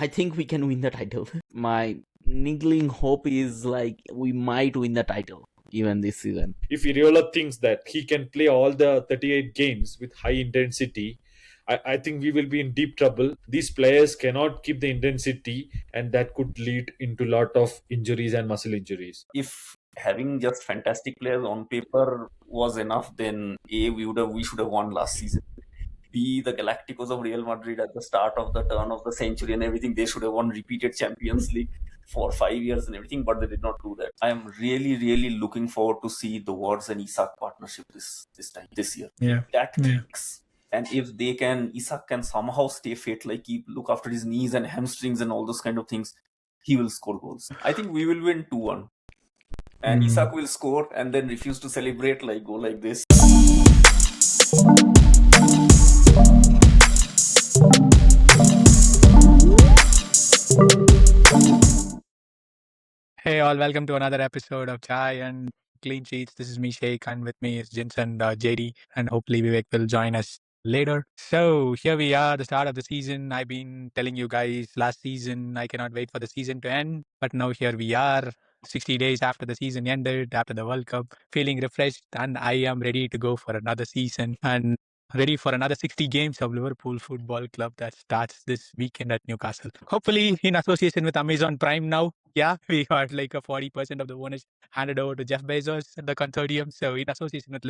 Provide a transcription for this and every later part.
I think we can win the title. My niggling hope is like we might win the title even this season. If Iraola thinks that he can play all the 38 games with high intensity, I think we will be in deep trouble. These players cannot keep the intensity, and that could lead into a lot of injuries and muscle injuries. If having just fantastic players on paper was enough, then we should have won last season. B, the Galacticos of Real Madrid at the start of the turn of the century and everything, they should have won repeated Champions League for 5 years and everything, but they did not do that. I am really, really looking forward to see the Wirtz and Isak partnership this year. Yeah. That clicks. And if Isak can somehow stay fit, like look after his knees and hamstrings and all those kind of things, he will score goals. I think we will win 2-1. And Isak will score and then refuse to celebrate, like go like this. Hey all, welcome to another episode of Chai and Clean Sheets. This is me, Sheik, and with me is Jins and JD, and hopefully Vivek will join us later. So here we are, the start of the season. I've been telling you guys last season, I cannot wait for the season to end, but now here we are, 60 days after the season ended, after the World Cup, feeling refreshed, and I am ready to go for another season and ready for another 60 games of Liverpool Football Club that starts this weekend at Newcastle. Hopefully in association with Amazon Prime now. Yeah, we got like a 40% of the owners handed over to Jeff Bezos and the consortium. So in association with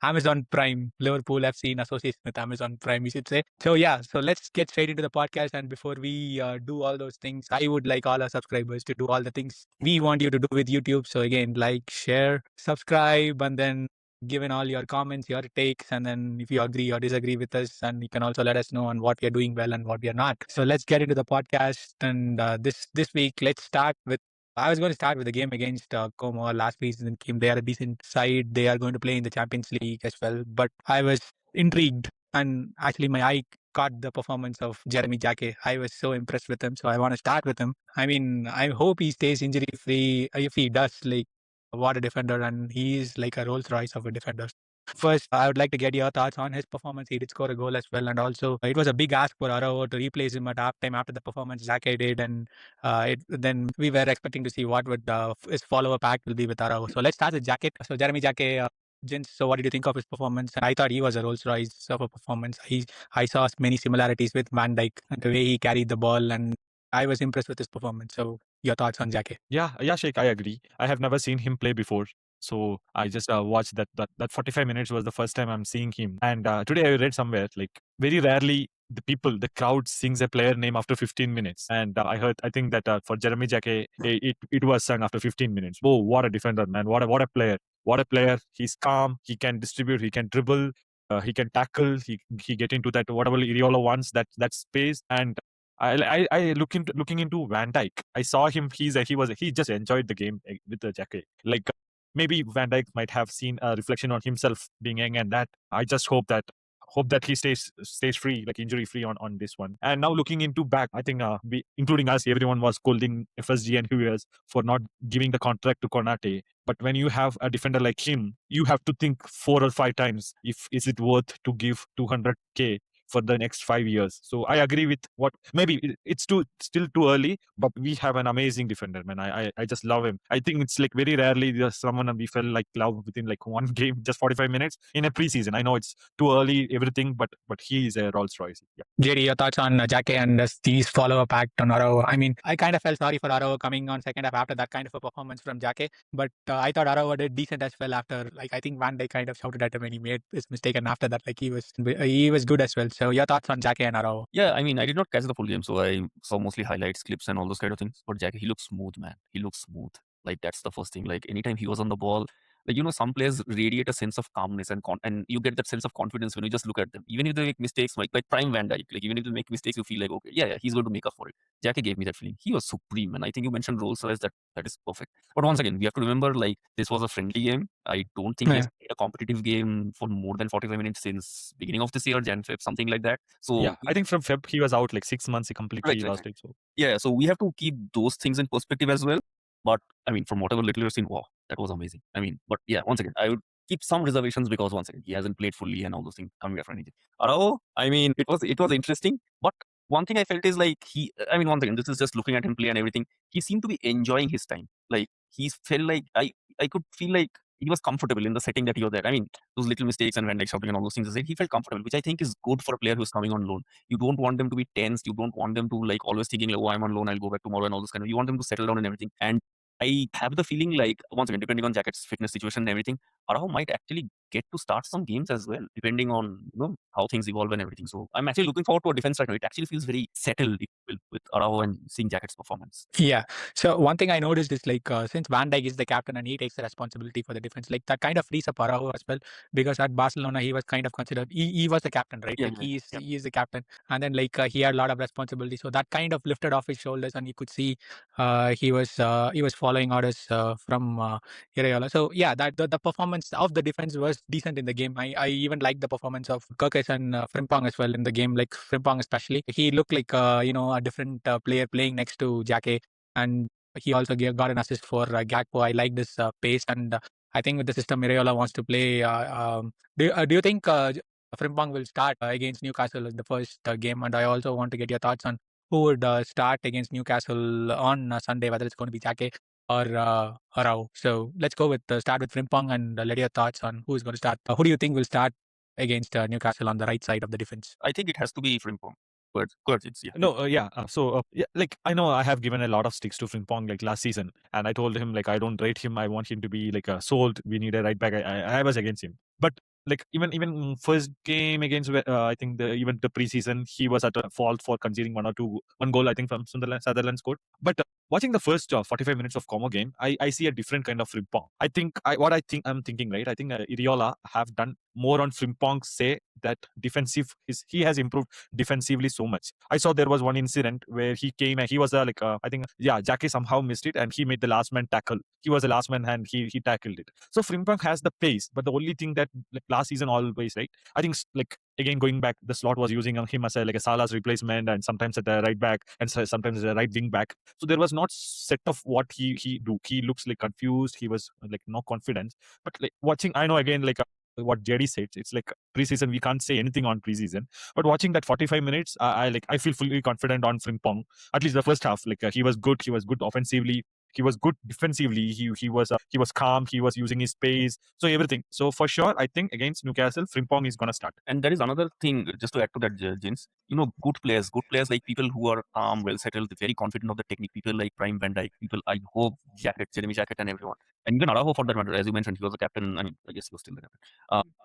Amazon Prime, Liverpool FC in association with Amazon Prime, we should say. So yeah, so let's get straight into the podcast. And before we do all those things, I would like all our subscribers to do all the things we want you to do with YouTube. So again, like, share, subscribe, and then give in all your comments, your takes, and then if you agree or disagree with us, and you can also let us know on what we are doing well and what we are not. So let's get into the podcast. And this week, let's start with. I was going to start with the game against Como last season. They are a decent side. They are going to play in the Champions League as well. But I was intrigued, and actually my eye caught the performance of Jeremy Jacquet. I was so impressed with him, so I want to start with him. I mean, I hope he stays injury free. If he does, like, what a defender, and he is like a Rolls-Royce of a defender. First, I would like to get your thoughts on his performance. He did score a goal as well, and also it was a big ask for Araujo to replace him at halftime after the performance Xabi did, and then we were expecting to see what would his follow-up act will be with Araujo. So let's start with Jacquet. So Jeremy Jacquet, Jins, so what did you think of his performance? And I thought he was a Rolls-Royce of a performance. I saw many similarities with Van Dijk and the way he carried the ball, and I was impressed with his performance. So your thoughts on Jacquet? Yeah, Sheikh, I agree. I have never seen him play before. So I just watched that 45 minutes was the first time I'm seeing him. And today I read somewhere, like, very rarely the crowd sings a player name after 15 minutes. And I think that for Jeremy Jacquet, it was sung after 15 minutes. Oh, what a defender, man. What a player. What a player. He's calm. He can distribute. He can dribble. He can tackle. He get into that whatever Iraola wants, that space. And I looking into Van Dijk. I saw him. He just enjoyed the game with the Jacquet. Like, maybe Van Dijk might have seen a reflection on himself being young, and that I just hope that he stays free, like injury free on this one. And now looking into back, I think including us, everyone was scolding FSG and Hughes for not giving the contract to Konate. But when you have a defender like him, you have to think 4 or 5 times if is it worth to give 200k for the next 5 years. So I agree with what maybe it's still too early, but we have an amazing defender, man. I just love him. I think it's like very rarely there's someone we felt like love within like one game, just 45 minutes in a preseason. I know it's too early, everything, but he is a Rolls-Royce. Yeah. Jerry, your thoughts on Jacquet and Steve's follow-up act on Araujo? I mean, I kind of felt sorry for Araujo coming on second half after that kind of a performance from Jacquet, but I thought Araujo did decent as well after, like, I think Van Dijk kind of shouted at him when he made his mistake, and after that, like, he was good as well. So your thoughts on Jacquet and Araujo? Yeah, I mean, I did not catch the full game, so I saw mostly highlights, clips, and all those kind of things. But Jacquet, he looks smooth, man. He looks smooth. Like, that's the first thing. Like, anytime he was on the ball, like, some players radiate a sense of calmness and you get that sense of confidence when you just look at them. Even if they make mistakes, like prime Van Dijk, like even if they make mistakes, you feel like, okay, yeah, he's going to make up for it. Jacquet gave me that feeling. He was supreme, and I think you mentioned Rolls-Royce, that is perfect. But once again, we have to remember, like, this was a friendly game. I don't think he has played a competitive game for more than 45 minutes since beginning of this year, Jan, Feb, something like that. So yeah, I think from Feb he was out like 6 months. He completely lost it. So yeah, so we have to keep those things in perspective as well. But I mean, from whatever little you've seen, wow, that was amazing. I mean, but yeah, once again, I would keep some reservations because once again, he hasn't played fully and all those things coming back from anything. Araujo, I mean, it was interesting, but one thing I felt is like one thing, this is just looking at him play and everything. He seemed to be enjoying his time. Like he felt like I could feel like he was comfortable in the setting that he was there. I mean, those little mistakes and when like shouting and all those things, he felt comfortable, which I think is good for a player who's coming on loan. You don't want them to be tense. You don't want them to like always thinking like, oh, I'm on loan, I'll go back tomorrow and all this kind of. You want them to settle down and everything. And I have the feeling like, once again, depending on Jacket's fitness situation and everything, Araujo might actually get to start some games as well, depending on how things evolve and everything. So I'm actually looking forward to a defense right now. It actually feels very settled with Araujo and seeing Jacket's performance. Yeah. So one thing I noticed is like since Van Dijk is the captain and he takes the responsibility for the defense, like that kind of frees up Araujo as well, because at Barcelona he was kind of considered he was the captain, right? Yeah, like yeah, he is the captain, and then like he had a lot of responsibility, so that kind of lifted off his shoulders, and you could see he was following orders from Iraola. So yeah, that the performance of the defense was decent in the game. I even liked the performance of Kirkes and Frimpong as well in the game. Like Frimpong especially, he looked like a different player playing next to Jake, and he also got an assist for Gakpo. I like this pace, and I think with the system Iraola wants to play, do you think Frimpong will start against Newcastle in the first game? And I also want to get your thoughts on who would start against Newcastle on Sunday, whether it's going to be Jake or Araujo. So let's go with start with Frimpong and let your thoughts on who is going to start. Who do you think will start against Newcastle on the right side of the defense? I think it has to be Frimpong. Good, it's yeah. No, yeah. Like I know I have given a lot of sticks to Frimpong like last season, and I told him like I don't rate him. I want him to be like sold. We need a right back. I was against him, but like even first game against I think even the preseason he was at a fault for conceding one goal I think from Sutherland scored. But watching the first 45 minutes of Como game, I see a different kind of Frimpong. I'm thinking right. I think Iraola have done more on Frimpong, say that he has improved defensively so much. I saw there was one incident where he came and he was I think Jackie somehow missed it and he made the last man tackle. He was the last man and he tackled it. So Frimpong has the pace, but the only thing that like last season always right, I think like again going back, the slot was using him as a Salah's replacement and sometimes at the right back and sometimes as a right wing back. So there was not set of what he do. He looks like confused. He was like no confidence. But like watching, I know again like what JD said, it's like preseason. We can't say anything on preseason, but watching that 45 minutes, I feel fully confident on Frimpong. At least the first half, like he was good. He was good offensively. He was good defensively. He was calm. He was using his pace. So everything. So for sure, I think against Newcastle, Frimpong is gonna start. And there is another thing, just to add to that, Jins. Good players like people who are calm, well settled, very confident of the technique. People like Prime Van Dijk. People I hope Jeremy Jacket, and everyone, and even Araujo for that matter. As you mentioned, he was the captain. I mean, I guess he was still the captain.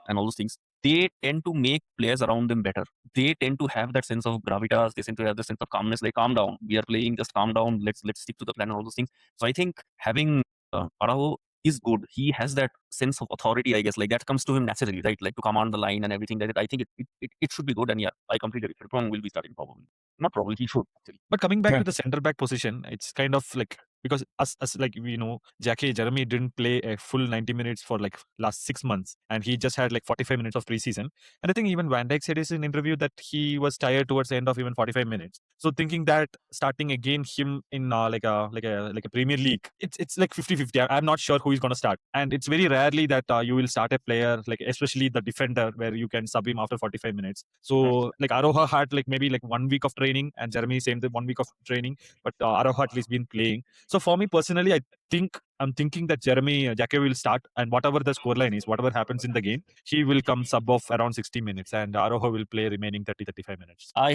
And all those things. They tend to make players around them better. They tend to have that sense of gravitas. They tend to have the sense of calmness. Like, calm down. We are playing. Just calm down. Let's stick to the plan and all those things. So I think having Araujo is good. He has that sense of authority, I guess. Like that comes to him naturally, right? Like to command the line and everything. That I think it should be good. And yeah, I completely agree. Frimpong will be starting probably. Not probably. He should actually. But coming back to the centre back position, it's kind of like because us like we know Jeremy didn't play a full 90 minutes for like last 6 months, and he just had like 45 minutes of preseason. And I think even Van Dijk said in an interview that he was tired towards the end of even 45 minutes. So thinking that starting again him in like a Premier League, it's like 50-50. I'm not sure who is going to start, and it's very rarely that you will start a player like especially the defender where you can sub him after 45 minutes. So like Araujo had like maybe like 1 week of training, and Jeremy same the 1 week of training, but Araujo at least been playing. So for me personally, I'm thinking that Jake will start, and whatever the scoreline is, whatever happens in the game, he will come sub of around 60 minutes, and Araujo will play remaining 30-35 minutes. I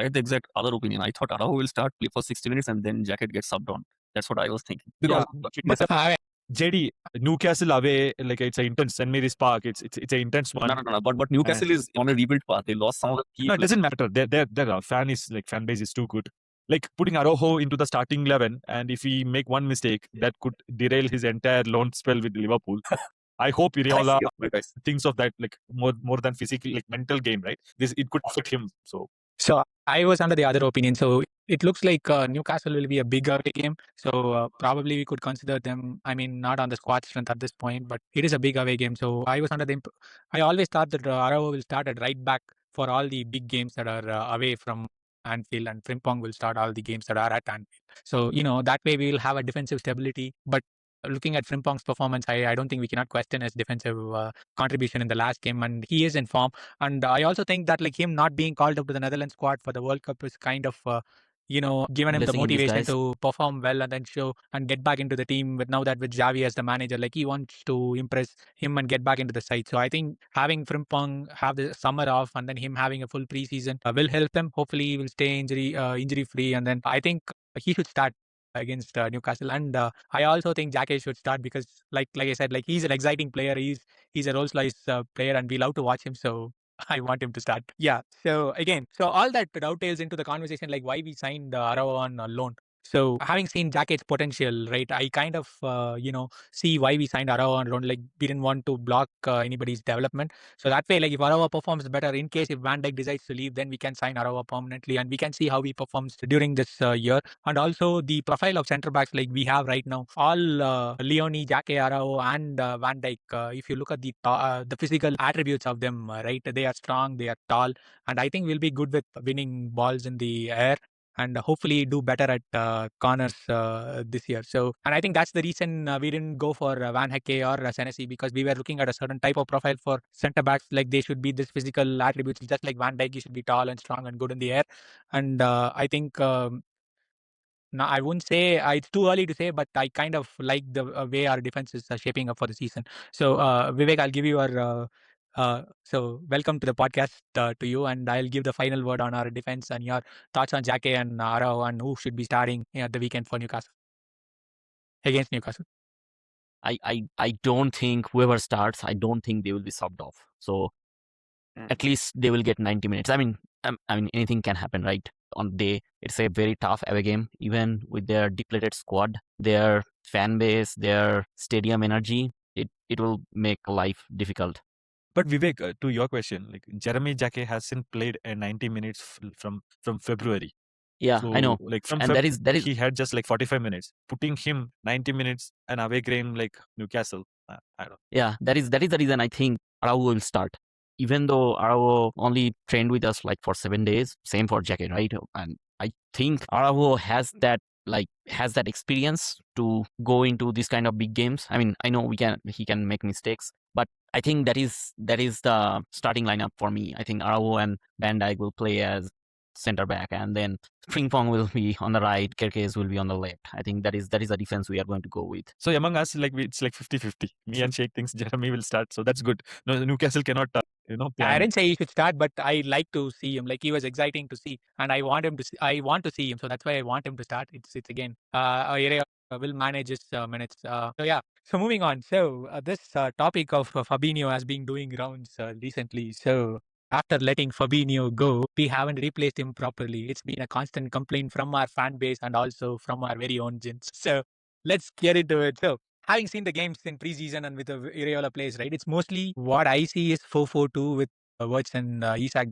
had the exact other opinion. I thought Araujo will start, play for 60 minutes, and then Jacket gets subbed on. That's what I was thinking. Because JD, Newcastle away, like it's an intense St. Mary's Park. It's an intense one. No. But Newcastle is on a rebuild path. They lost some of the key. No, it doesn't matter. Their fan base is too good. Like putting Araujo into the starting 11, and if he make one mistake, that could derail his entire loan spell with Liverpool. I hope Iraola thinks of that like more than physical, like mental game, right? It could affect him. So I was under the other opinion. So it looks like Newcastle will be a big away game. So probably we could consider them, I mean, not on the squad strength at this point, but it is a big away game. So I was under the I always thought that Araujo will start at right back for all the big games that are away from Anfield, and Frimpong will start all the games that are at Anfield. So, that way we will have a defensive stability. But looking at Frimpong's performance, I don't think we cannot question his defensive contribution in the last game, and he is in form. And I also think that like him not being called up to the Netherlands squad for the World Cup is kind of given him the Blessing in motivation disguise. to perform well and then show and get back into the team. With now that with Xavi as the manager, like he wants to impress him and get back into the side. So I think having Frimpong have the summer off and then him having a full preseason will help him. Hopefully, he will stay injury free, and then I think he should start against Newcastle. And I also think Jackie should start because, like I said, like he's an exciting player. He's a Rolls-Royce player, and we love to watch him. So I want him to start. Yeah. So again, so all that dovetails into the conversation, like why we signed Araujo on loan. So having seen Jacket's potential, right, I kind of see why we signed Araujo on loan. Like we didn't want to block anybody's development. So that way, like if Araujo performs better, in case if Van Dijk decides to leave, then we can sign Araujo permanently, and we can see how he performs during this year. And also the profile of centre backs like we have right now, all Nyoni, Jake, Araujo, and Van Dijk. If you look at the physical attributes of them, right, they are strong, they are tall, and I think we'll be good with winning balls in the air and hopefully do better at corners this year. So, and I think that's the reason we didn't go for Van Hecke or Senesi, because we were looking at a certain type of profile for centre backs. Like they should be this physical attributes, just like Van Dijk. He should be tall and strong and good in the air. And I think. No, I wouldn't say it's too early to say, but I kind of like the way our defense is shaping up for the season. So, Vivek, I'll give you so welcome to the podcast to you, and I'll give the final word on our defense and your thoughts on Jake and Araujo and who should be starting at the weekend for Newcastle against Newcastle. I don't think whoever starts, I don't think they will be subbed off. So at least they will get 90 minutes. I mean, anything can happen, right? On the day, it's a very tough away game, even with their depleted squad, their fan base, their stadium energy. It will make life difficult. But Vivek, to your question, like Jeremy Jacquet hasn't played 90 minutes from February. Yeah, So, I know. like from And that is he had just like 45 minutes. Putting him 90 minutes an away game like Newcastle, I don't know. Yeah, that is the reason I think Araujo will start. Even though Araujo only trained with us like for 7 days, same for Jacquet, right? And I think Araujo has that experience to go into this kind of big games. I mean, I know he can make mistakes, but I think that is the starting lineup for me. I think Araujo and Van Dijk will play as center back, and then Frimpong will be on the right, Kerkez will be on the left. I think that is the defense we are going to go with. So among us, like it's like 50-50. Me and Sheik thinks Jeremy will start, so that's good. No, Newcastle cannot, plan. I didn't say he should start, but I like to see him. Like he was exciting to see, and I want him to. I want to see him, so that's why I want him to start. It's again. Iraola will manage his minutes. So yeah. So moving on. So this topic of Fabinho has been doing rounds recently. So after letting Fabinho go, we haven't replaced him properly. It's been a constant complaint from our fan base and also from our very own Jins. So let's get into it. So having seen the games in preseason and with the Iraola plays, right? It's mostly what I see is 4-4-2 with Wirtz and Isak,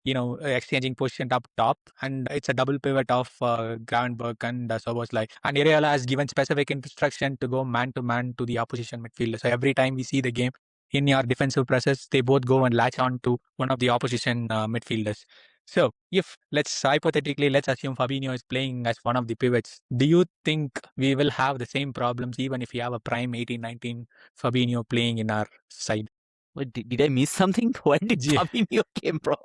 exchanging position up top, and it's a double pivot of Gravenberch and Sobosli. And Iraola has given specific instruction to go man to man to the opposition midfielder. So every time we see the game in your defensive presses, they both go and latch on to one of the opposition midfielders. So, if let's assume Fabinho is playing as one of the pivots, do you think we will have the same problems even if we have a prime 18-19 Fabinho playing in our side? Wait, did I miss something? Where did Fabinho came from?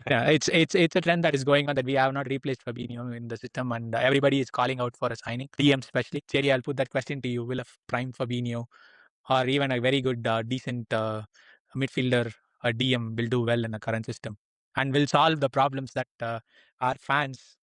Yeah, it's a trend that is going on that we have not replaced Fabinho in the system, and everybody is calling out for a signing. DM especially. Jerry, I'll put that question to you. Will a prime Fabinho or even a very good, decent midfielder, a DM, will do well in the current system and will solve the problems that our fans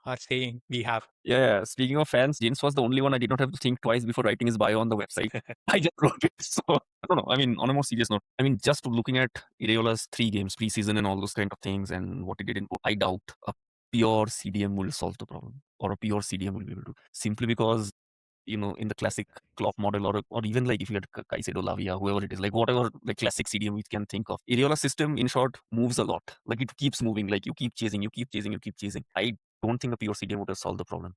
are saying we have? Yeah. Speaking of fans, Jins was the only one I did not have to think twice before writing his bio on the website. I just wrote it. So, I don't know. I mean, on a more serious note, I mean, just looking at Iraola's 3 games, preseason and all those kind of things and what he did in, I doubt a pure CDM will solve the problem, or a pure CDM will be able to. Simply because, in the classic Klopp model, or even like if you had Caicedo, Lavia, whoever it is, like whatever like classic CDM we can think of, Iraola's system, in short, moves a lot. Like it keeps moving. Like you keep chasing. I don't think a pure CDM would have solved the problem.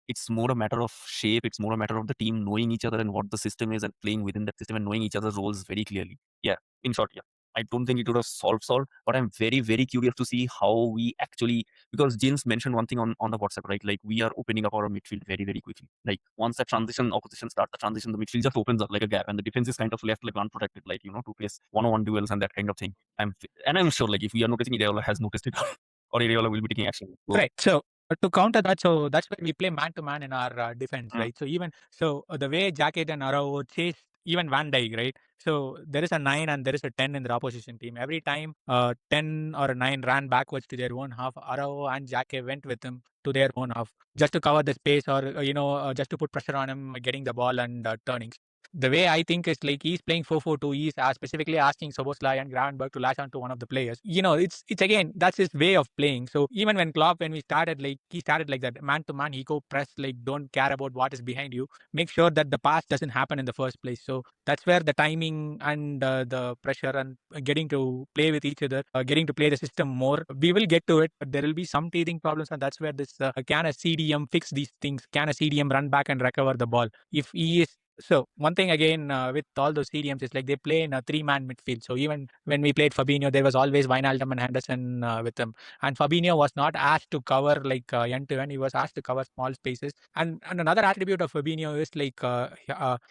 It's more a matter of shape. It's more a matter of the team knowing each other and what the system is and playing within that system and knowing each other's roles very clearly. Yeah, in short, yeah. I don't think it would have solved. But I'm very, very curious to see how we actually, because Jins mentioned one thing on the WhatsApp, right? Like we are opening up our midfield very, very quickly. Like once the transition, opposition start the transition, the midfield just opens up like a gap, and the defense is kind of left like unprotected, like to place one-on-one duels and that kind of thing. I'm sure like if we are noticing, Iraola has noticed it, or Iraola will be taking action. So, Right. So to counter that, so that's why we play man to man in our defense, right? So even the way Jacket and Araujo chase even Van Dijk, right? So there is a 9 and there is a 10 in the opposition team. Every time 10 or a 9 ran backwards to their own half, Araujo and Jacket went with them to their own half just to cover the space, or just to put pressure on him getting the ball and turning. The way I think is like he's playing 4-4-2. He's specifically asking Sobosli and Gravenberch to latch onto one of the players. It's again, that's his way of playing. So even when Klopp, when we started, like he started like that, man to man, he go press, like don't care about what is behind you. Make sure that the pass doesn't happen in the first place. So that's where the timing and the pressure and getting to play with each other, getting to play the system more. We will get to it, but there will be some teething problems, and that's where this can a CDM fix these things? Can a CDM run back and recover the ball? If he is So one thing again with all those CDMs is like they play in a 3-man midfield. So even when we played Fabinho, there was always Wijnaldum and Henderson with them. And Fabinho was not asked to cover like end to end. He was asked to cover small spaces. And another attribute of Fabinho is like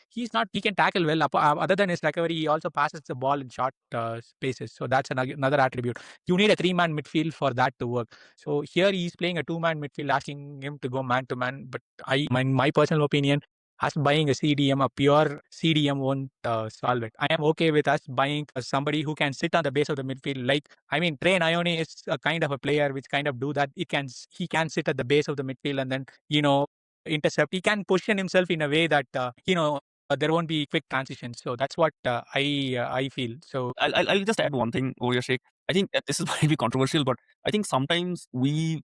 he can tackle well. Other than his recovery, he also passes the ball in short spaces. So that's another attribute. You need a 3-man midfield for that to work. So here he's playing a 2-man midfield, asking him to go man to man. But my personal opinion, us buying a CDM, a pure CDM won't solve it. I am okay with us buying somebody who can sit on the base of the midfield. Trey Nyoni is a kind of a player which kind of do that. He can sit at the base of the midfield and then, intercept. He can position himself in a way that, there won't be quick transitions. So that's what I feel. So I'll just add one thing over here, Sheik. I think that this is might be controversial, but I think sometimes we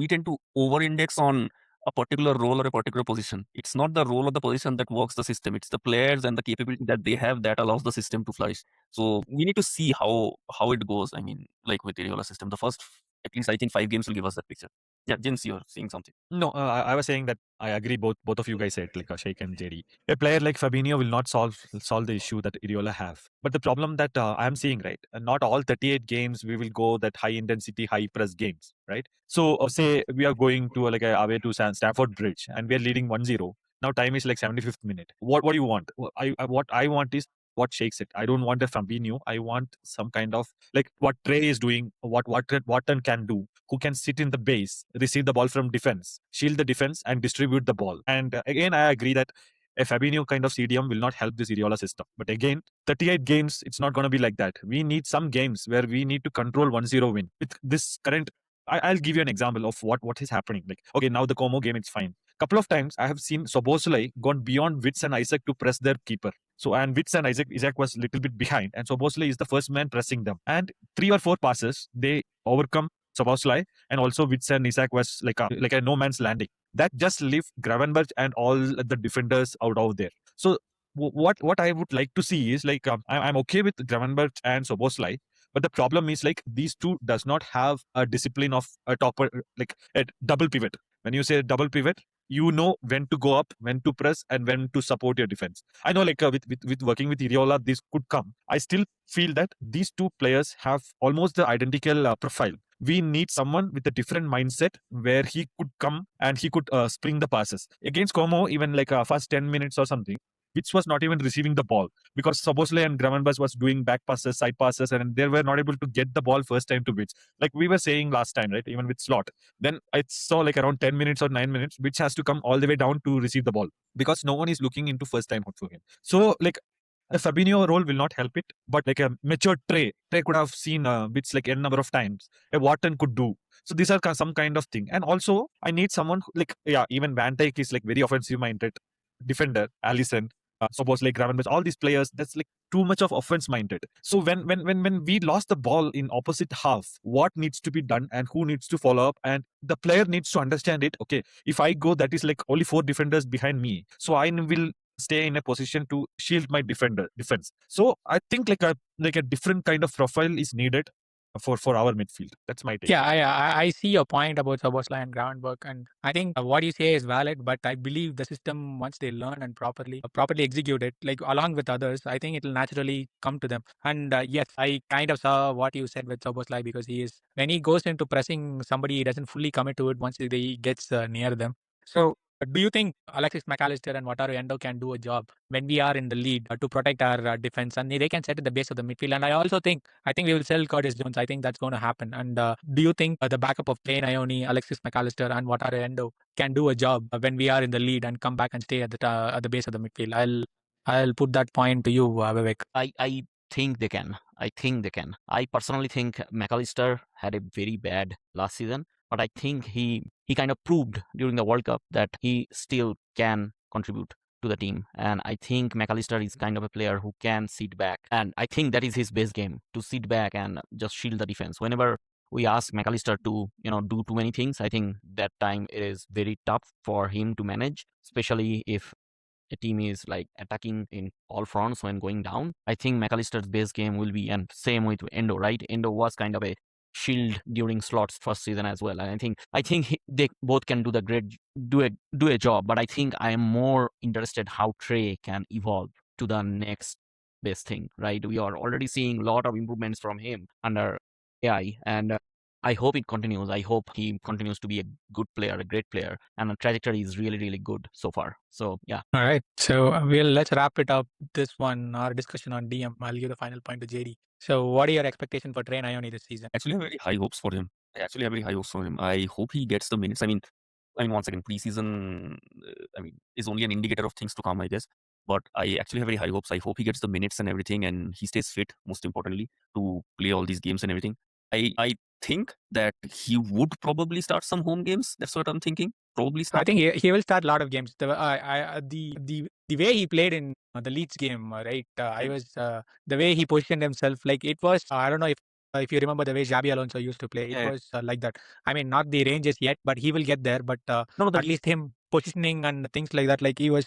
tend to over-index on a particular role or a particular position. It's not the role or the position that works the system. It's the players and the capability that they have that allows the system to flourish. So we need to see how it goes. I mean, like with the Iraola system, the first, at least I think 5 games will give us that picture. Yeah, Jins, you're seeing something. No, I was saying that I agree. Both of you guys said, like Sheik and JD. A player like Fabinho will not solve the issue that Iraola have. But the problem that I'm seeing, right, not all 38 games we will go that high intensity, high press games, right? So say we are going to away to Stamford Bridge and we are leading 1-0. Now time is like 75th minute. What do you want? What I want is what Sheik said. I don't want a Fabinho. I want some kind of like what Trey is doing, what Watton can do, who can sit in the base, receive the ball from defense, shield the defense, and distribute the ball. And again, I agree that a Fabinho kind of CDM will not help this Iraola system. But again, 38 games, it's not going to be like that. We need some games where we need to control 1-0 win. With this current, I'll give you an example of what is happening. Like, okay, now the Como game, it's fine. Couple of times I have seen Sobosli gone beyond Wirtz and Isak to press their keeper. So, and Wirtz and Isak was a little bit behind, and Sobosli is the first man pressing them. And 3 or 4 passes, they overcome Sobosli, and also Wirtz and Isak was like a no man's landing. That just leave Gravenberch and all the defenders out there. So, what I would like to see is like I'm okay with Gravenberch and Sobosli, but the problem is like these two does not have a discipline of a topper, like a double pivot. When you say double pivot, you know when to go up, when to press, and when to support your defense. I know like with working with Iraola, this could come. I still feel that these two players have almost the identical profile. We need someone with a different mindset where he could come and he could spring the passes. Against Como, even like first 10 minutes or something, which was not even receiving the ball because Sobosli and Gravenberch was doing back passes, side passes, and they were not able to get the ball first time to Wirtz. Like we were saying last time, right? Even with Slot. Then I saw like around 10 minutes or 9 minutes, which has to come all the way down to receive the ball because no one is looking into first time for him. So like a Fabinho role will not help it, but like a mature Trey could have seen Wirtz like n number of times. A Watton could do. So these are some kind of thing. And also I need someone even Van Dijk is like very offensive minded defender, Alisson. Sobosli Gravenberch, all these players, that's like too much of offense minded. So when we lost the ball in opposite half, what needs to be done and who needs to follow up, and the player needs to understand it. Okay, if I go, that is like only 4 defenders behind me, so I will stay in a position to shield my defense. So I think like a different kind of profile is needed for our midfield. That's my take. Yeah, I see your point about Sobosli and Gravenberch, and I think what you say is valid. But I believe the system, once they learn and properly execute it, like along with others, I think it will naturally come to them. And yes, I kind of saw what you said with Sobosli, because he is, when he goes into pressing somebody, he doesn't fully commit to it once he gets near them. So do you think Alexis McAllister and Wataru Endo can do a job when we are in the lead to protect our defense, and they can set at the base of the midfield? And I also think we will sell Curtis Jones. I think that's going to happen. And do you think the backup of Trey, Nyoni, Alexis McAllister, and Wataru Endo can do a job when we are in the lead and come back and stay at the base of the midfield? I'll put that point to you, Vivek. I think they can. I think they can. I personally think McAllister had a very bad last season, but I think he kind of proved during the World Cup that he still can contribute to the team. And I think McAllister is kind of a player who can sit back. And I think that is his best game, to sit back and just shield the defense. Whenever we ask McAllister to, do too many things, I think that time it is very tough for him to manage, especially if a team is like attacking in all fronts when going down. I think McAllister's base game will be, and same with Endo, right? Endo was kind of a shield during Slot's first season as well, and I think they both can do a job. But I think I am more interested how Trey can evolve to the next best thing, right? We are already seeing a lot of improvements from him under AI, and I hope it continues. I hope he continues to be a good player, a great player, and the trajectory is really, really good so far. So yeah. All right. So let's wrap it up. This one, our discussion on DM. I'll give the final point to JD. So what are your expectations for Trey Nyoni this season? Actually, I have very high hopes for him. I hope he gets the minutes. I mean, once again, preseason, is only an indicator of things to come, I guess. But I actually have very high hopes. I hope he gets the minutes and everything, and he stays fit, most importantly, to play all these games and everything. I think that he would probably start some home games. That's what I'm thinking. Probably start. I think he will start a lot of games. The way he played in the Leeds game, right? I was the way he positioned himself. Like it was, I don't know if you remember the way Xabi Alonso used to play. It was like that. I mean, not the ranges yet, but he will get there. But at least him positioning and things like that, like he was.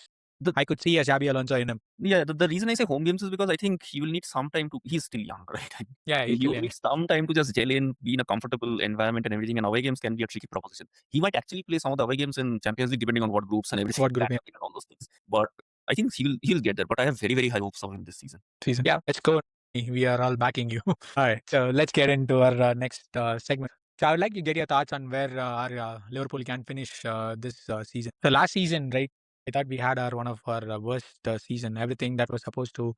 I could see a Xabi Alonso in him. Yeah, the reason I say home games is because I think he will need some time to. He's still young, right? Yeah, he will need some time to just gel in, be in a comfortable environment and everything. And away games can be a tricky proposition. He might actually play some of the away games in Champions League, depending on what groups and everything. What group, and all those things. But I think he'll get there. But I have very, very high hopes of him this season. Yeah, let's go. We are all backing you. All right, so let's get into our next segment. So I would like to get your thoughts on where our Liverpool can finish this season. The last season, right? I thought we had one of our worst season. Everything that was supposed to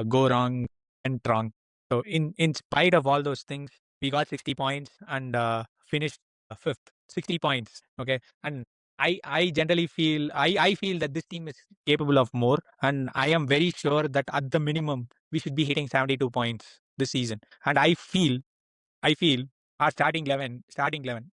go wrong went wrong. So in spite of all those things, we got 60 points and finished fifth. 60 points. Okay, and I generally feel I feel that this team is capable of more, and I am very sure that at the minimum we should be hitting 72 points this season. And I feel our starting 11,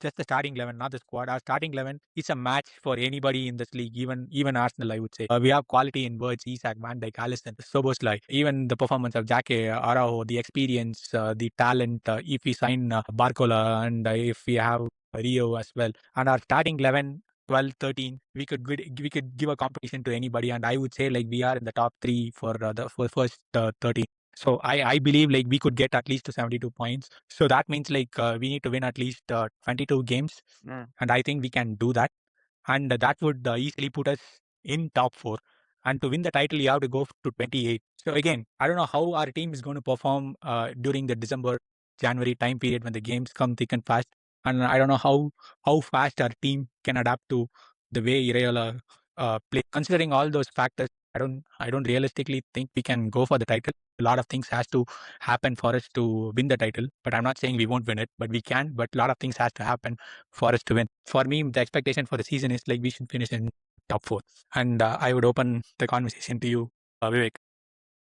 just the starting 11, not the squad. Our starting 11 is a match for anybody in this league, even Arsenal, I would say. We have quality in Wirtz, Isak, Van Dijk, Alisson, Sobosli, even the performance of Jake, Araujo, the experience, the talent. If we sign Barcola, and if we have Rio as well, and our starting 11, 12, 13, we could give a competition to anybody, and I would say like we are in the top 3 for the first 13. So I believe like we could get at least to 72 points. So that means like we need to win at least 22 games, and I think we can do that, and that would easily put us in top 4. And to win the title, you have to go to 28. So again, I don't know how our team is going to perform during the January time period when the games come thick and fast. And I don't know how fast our team can adapt to the way Iraola play. Considering all those factors, I don't realistically think we can go for the title. A lot of things has to happen for us to win the title. But I'm not saying we won't win it, but we can. But a lot of things has to happen for us to win. For me, the expectation for the season is like we should finish in top 4. And I would open the conversation to you, Vivek.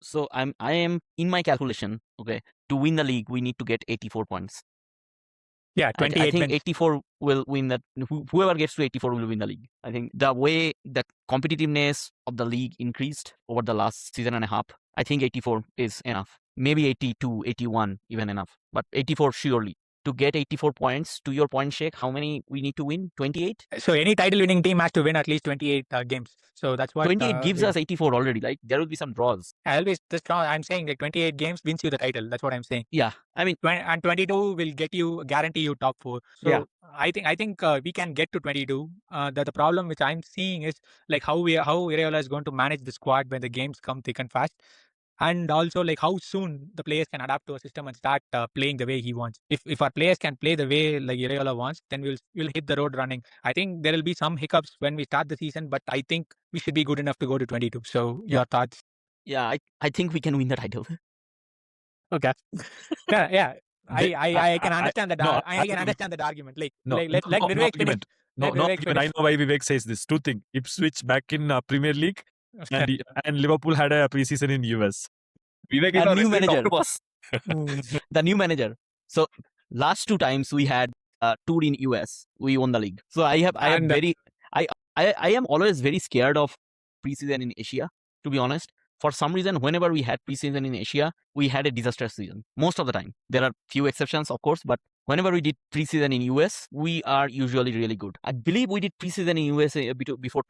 So I am in my calculation. Okay, to win the league, we need to get 84 points. Yeah, 28 I think wins. 84 will win that. Whoever gets to 84 will win the league. I think the way the competitiveness of the league increased over the last season and a half, I think 84 is enough. Maybe 82, 81 even enough. But 84 surely to get 84 points. To your point, Sheikh, how many we need to win? 28? So any title-winning team has to win at least 28 games. So that's what 28 gives us 84 already. Like there will be some draws. I'm saying like 28 games wins you the title. That's what I'm saying. Yeah, I mean, And 22 will guarantee you top 4. So yeah. I think we can get to 22. The problem which I'm seeing is like how Iraola is going to manage the squad when the games come thick and fast. And also like how soon the players can adapt to a system and start playing the way he wants. If our players can play the way like Iraola wants, then we'll hit the road running. I think there will be some hiccups when we start the season, but I think we should be good enough to go to 22. So your thoughts? Yeah, I think we can win the title. Okay. Yeah. I can understand that. No, I can understand that argument. Like No, let no Vivek finish. argument. No Let Vivek argument. I finish. know why Vivek says this. Two things. Ipswich back in Premier League and Liverpool had a preseason in US. Vivek is A our new resident manager. octopus. The new manager. So last 2 times we had tour in US, we won the league. So I am always very scared of preseason in Asia, to be honest. For some reason, whenever we had preseason in Asia, we had a disastrous season. Most of the time. There are few exceptions, of course, but whenever we did preseason in US, we are usually really good. I believe we did preseason in US before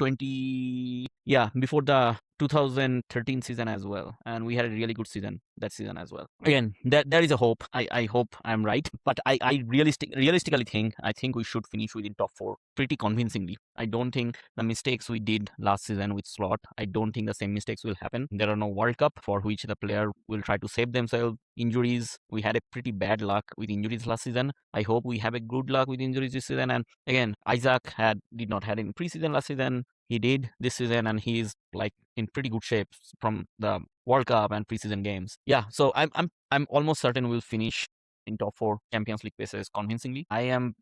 before the 2013 season as well, and we had a really good season that season as well. Again, there is a hope. I hope I'm right, but I realistically think we should finish within top 4 pretty convincingly. I don't think the mistakes we did last season with Slot, I don't think the same mistakes will happen. There are no World Cup for which the player will try to save themselves. Injuries, we had a pretty bad luck with injuries last season. I hope we have a good luck with injuries this season. And again, Isak did not have any preseason last season. He did this season, and he's like in pretty good shape from the World Cup and preseason games. Yeah, so I'm almost certain we'll finish in top 4 Champions League places convincingly.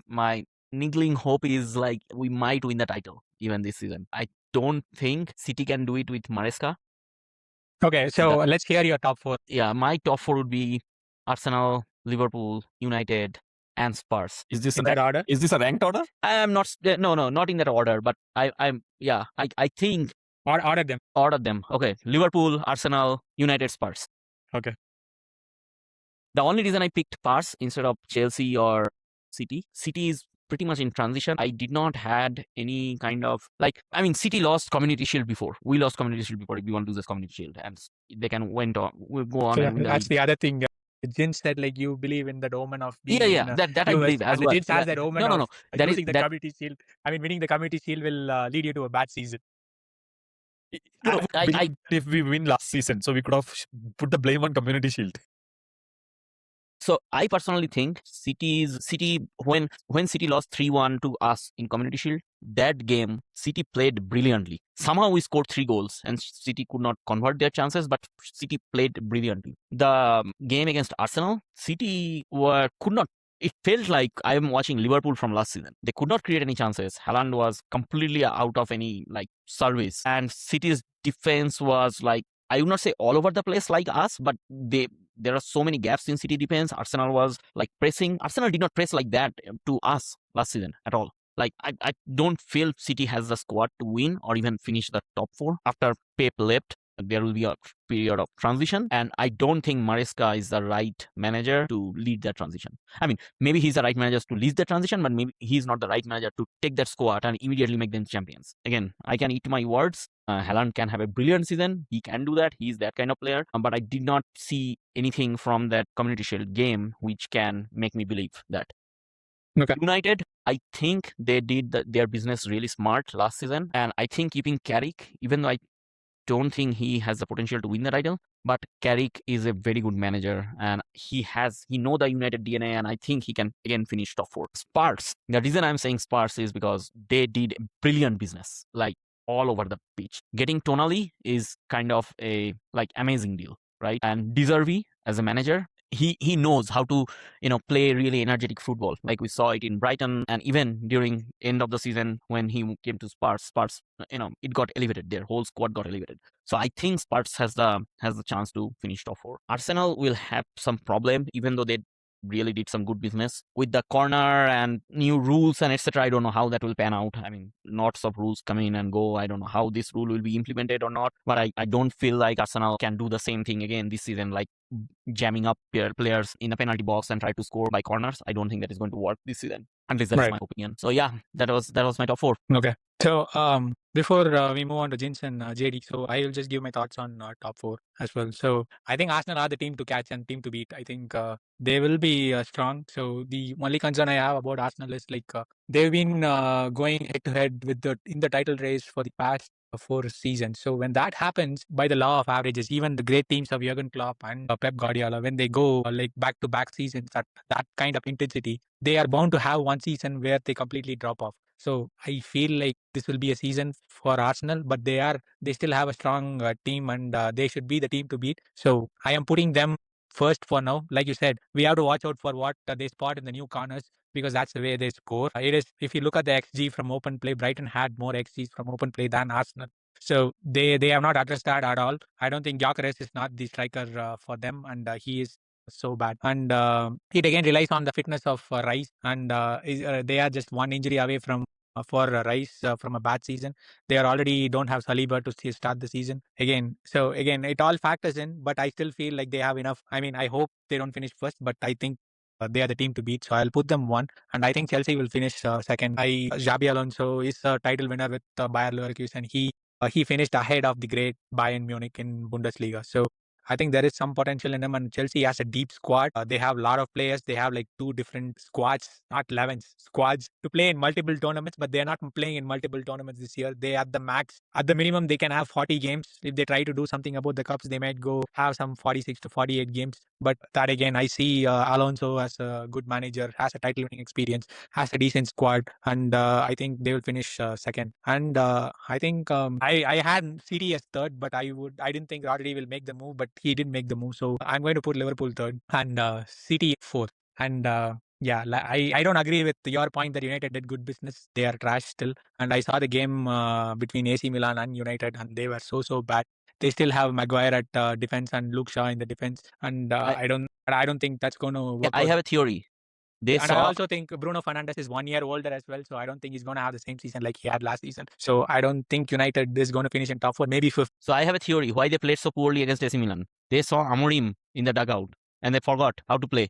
My niggling hope is like we might win the title even this season. I don't think City can do it with Maresca. Okay, so let's hear your top 4. Yeah, my top 4 would be Arsenal, Liverpool, United, and Spurs. Is this In that order? Is this a ranked order? I am not not in that order, but I think Order them. order them. Okay, Liverpool, Arsenal, United, Spurs. Okay. The only reason I picked Spurs instead of Chelsea or City is pretty much in transition. I did not had any kind of City lost Community Shield before. We lost Community Shield before. If we want to lose this Community Shield, and they can we'll go on. So and win the that's league. the other thing. Jins said like you believe in that omen of being Yeah, that I US, believe as and well. Jins has that omen No. of That losing is the Community Shield. I mean, winning the Community Shield will lead you to a bad season. If we win last season, so we could have put the blame on Community Shield. So I personally think City when City lost 3-1 to us in Community Shield, that game City played brilliantly. Somehow we scored 3 goals and City could not convert their chances, but City played brilliantly. The game against Arsenal, City could not. It felt like I am watching Liverpool from last season. They could not create any chances. Haaland was completely out of any service, and City's defense was I would not say all over the place like us, but there are so many gaps in City defense. Arsenal was pressing. Arsenal did not press like that to us last season at all. I don't feel City has the squad to win or even finish the top 4. After Pep left, there will be a period of transition, and I don't think Maresca is the right manager to lead that transition. I mean, maybe he's the right manager to lead the transition, but maybe he's not the right manager to take that squad and immediately make them champions. Again, I can eat my words. Haaland can have a brilliant season. He can do that. He's that kind of player. But I did not see anything from that Community Shield game which can make me believe that. Okay. United, I think they did their business really smart last season, and I think keeping Carrick, even though I don't think he has the potential to win the title, but Carrick is a very good manager, and he know the United DNA, and I think he can again finish top 4. Spurs, the reason I'm saying Spurs is because they did brilliant business, all over the pitch. Getting Tonali is kind of a amazing deal, right? And De Zerbi as a manager, he knows how to play really energetic football. We saw it in Brighton, and even during end of the season when he came to Spurs, it got elevated. Their whole squad got elevated. So I think Spurs has the chance to finish top 4. Arsenal will have some problem, even though they really did some good business with the corner and new rules and etc. I don't know how that will pan out. I mean, lots of rules come in and go. I don't know how this rule will be implemented or not, but I don't feel like Arsenal can do the same thing again this season, like jamming up players in a penalty box and try to score by corners. I don't think that is going to work this season. At least that is my opinion. So yeah, that was my top 4. Okay. So before we move on to Jins and JD, so I will just give my thoughts on top 4 as well. So I think Arsenal are the team to catch and team to beat. I think they will be strong. So the only concern I have about Arsenal is like they've been going head to head with in the title race for the past 4 seasons. So when that happens, by the law of averages, even the great teams of Jurgen Klopp and Pep Guardiola, when they go like back-to-back seasons at that kind of intensity, they are bound to have one season where they completely drop off. So I feel like this will be a season for Arsenal, but they still have a strong team and they should be the team to beat. So I am putting them first for now. Like you said, we have to watch out for what they spot in the new corners, because that's the way they score. It is, if you look at the XG from open play, Brighton had more XGs from open play than Arsenal. So they have not addressed that at all. I don't think Gyökeres is not the striker for them, and he is so bad. And it again relies on the fitness of Rice, and they are just one injury away from for Rice from a bad season. They are already don't have Saliba to start the season again. So again, it all factors in, but I still feel like they have enough. I mean, I hope they don't finish first, but I think they are the team to beat. So I'll put them 1, and I think Chelsea will finish second. Xabi Alonso is a title winner with Bayer Leverkusen. He finished ahead of the great Bayern Munich in Bundesliga. So I think there is some potential in them, and Chelsea has a deep squad. They have a lot of players. They have like 2 different squads, not 11s, squads to play in multiple tournaments, but they're not playing in multiple tournaments this year. They at the max, at the minimum, they can have 40 games. If they try to do something about the cups, they might go have some 46 to 48 games. But that again, I see Alonso as a good manager, has a title winning experience, has a decent squad, and I think they will finish second. And I think I had City as third, but I didn't think Rodri will make the move, but he didn't make the move. So I'm going to put Liverpool third and City fourth. And yeah, I don't agree with your point that United did good business. They are trash still. And I saw the game between AC Milan and United, and they were so bad. They still have Maguire at defense and Luke Shaw in the defense, and I don't think that's going to work. I have a theory. I also think Bruno Fernandes is 1 year older as well, so I don't think he's going to have the same season like he had last season. So I don't think United is going to finish in top 4, maybe 5th. So I have a theory why they played so poorly against AC Milan. They saw Amorim in the dugout and they forgot how to play.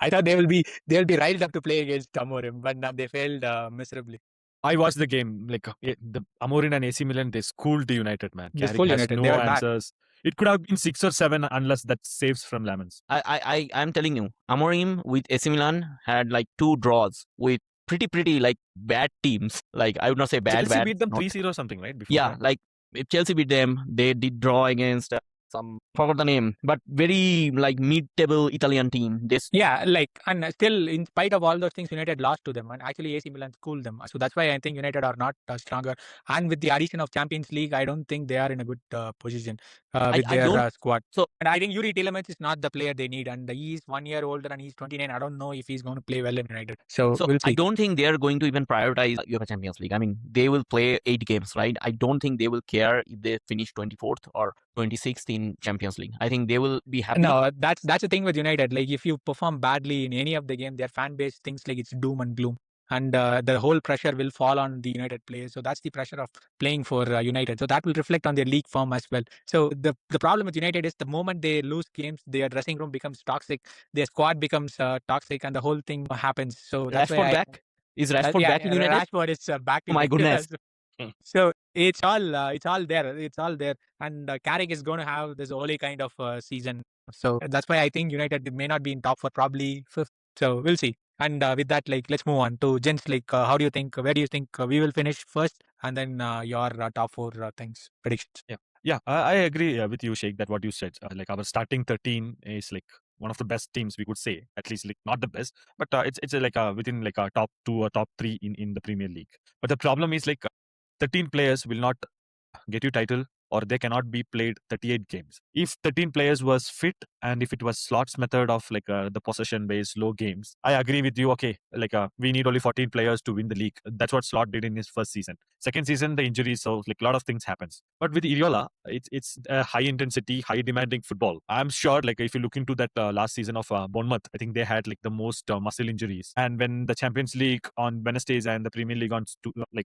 I thought they'll be riled up to play against Amorim, but they failed miserably. I watched the game. Like the Amorim and AC Milan, they schooled the United, man. They schooled has United. no They were answers. It could have been 6 or 7 unless that saves from Lamens. I'm telling you, Amorim with AC Milan had like 2 draws with pretty like bad teams. Like I would not say bad. Chelsea beat them 3-0 or something, right? Before yeah, that. like if Chelsea beat them, they did draw against forgot the name, but very like mid-table Italian team. Yeah, like, and still, in spite of all those things, United lost to them, and actually AC Milan schooled them. So that's why I think United are not stronger. And with the addition of Champions League, I don't think they are in a good position with their squad. So, and I think Yuri Tielemans is not the player they need, and he's 1 year older and he's 29. I don't know if he's going to play well in United. So we'll see. I don't think they are going to even prioritize UEFA Champions League. I mean, they will play 8 games, right? I don't think they will care if they finish 24th or 26th in Champions League. I think they will be happy. No, that's the thing with United. Like, if you perform badly in any of the game, their fan base thinks like it's doom and gloom, and the whole pressure will fall on the United players. So that's the pressure of playing for United. So that will reflect on their league form as well. So the problem with United is the moment they lose games, their dressing room becomes toxic, their squad becomes toxic, and the whole thing happens. So that's Rashford back? Is Rashford back in United? Rashford is back. Oh my goodness. So it's all there. It's all there. And Carrick is going to have this Ole kind of season. So that's why I think United may not be in top 4, probably 5th. So we'll see. And with that, like, let's move on to Jins. Like, how do you think? Where do you think we will finish first? And then your top 4 things, predictions. Yeah, I agree with you, Sheik, that what you said. Like our starting 13 is like one of the best teams, we could say. At least like not the best, but it's like within like a top 2 or top 3 in the Premier League. But the problem is like 13 players will not get you title or they cannot be played 38 games. If 13 players was fit and if it was slots method of the possession based low games, I agree with you. Okay, we need only 14 players to win the league. That's what Slot did in his first season. Second season, the injuries, so a lot of things happens. But with Iraola, it's a high intensity, high demanding football. I'm sure if you look into that last season of Bournemouth, I think they had the most muscle injuries. And when the Champions League on Wednesdays and the Premier League on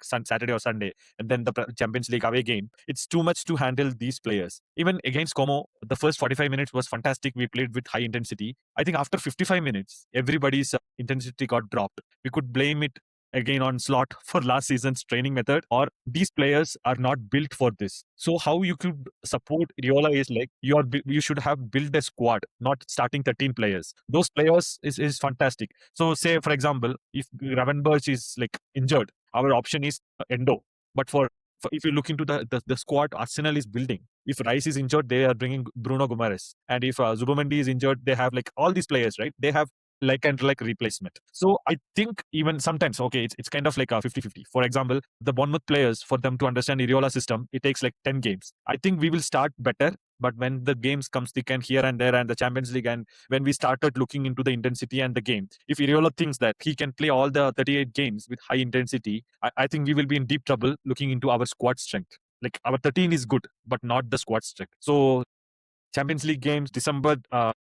Saturday or Sunday, and then the Champions League away game, it's too much to handle these players. Even against Como, the first 45 minutes was fantastic. We played with high intensity. I think after 55 minutes, everybody's intensity got dropped. We could blame it again on Slot for last season's training method, or these players are not built for this. So how you could support Iraola is you should have built a squad, not starting 13 players. Those players is fantastic. So say for example, if Gravenberch is injured, our option is Endo. But if you look into the squad Arsenal is building, if Rice is injured, they are bringing Bruno Guimaraes, and if Zubomendi is injured, they have all these players, right? They have replacement. So I think even sometimes, okay, it's kind of a 50-50. For example, the Bournemouth players, for them to understand Iraola system, it takes 10 games. I think we will start better, but when the games comes thick and here and there and the Champions League, and when we started looking into the intensity and the game, if Iraola thinks that he can play all the 38 games with high intensity, I think we will be in deep trouble looking into our squad strength. Our 13 is good, but not the squad strength. So Champions League games,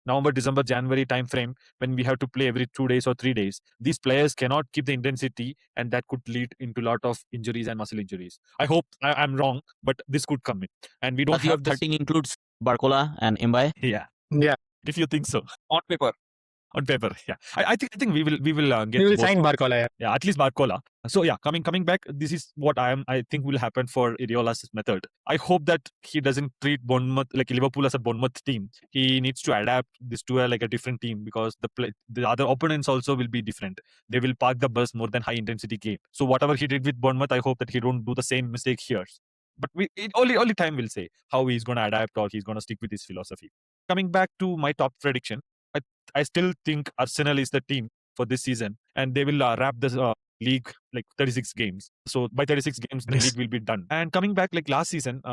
November, December, January time frame, when we have to play every 2 days or 3 days, these players cannot keep the intensity, and that could lead into a lot of injuries and muscle injuries. I hope I'm wrong, but this could come in. And we don't But your have 13 includes Barcola and Mbaye. Yeah. Yeah. If you think so. On paper. On paper, yeah. I think we will get. We will both. sign Barcola. Yeah. Yeah, at least Barcola. So yeah, coming back, this is what I think will happen for Iraola's method. I hope that he doesn't treat Bournemouth Liverpool as a Bournemouth team. He needs to adapt this to a different team, because the other opponents also will be different. They will park the bus more than high intensity game. So whatever he did with Bournemouth, I hope that he don't do the same mistake here. But only time will say how he's going to adapt, or he's going to stick with his philosophy. Coming back to my top prediction, I still think Arsenal is the team for this season, and they will wrap the league 36 games. So by 36 games, the league will be done. And coming back last season,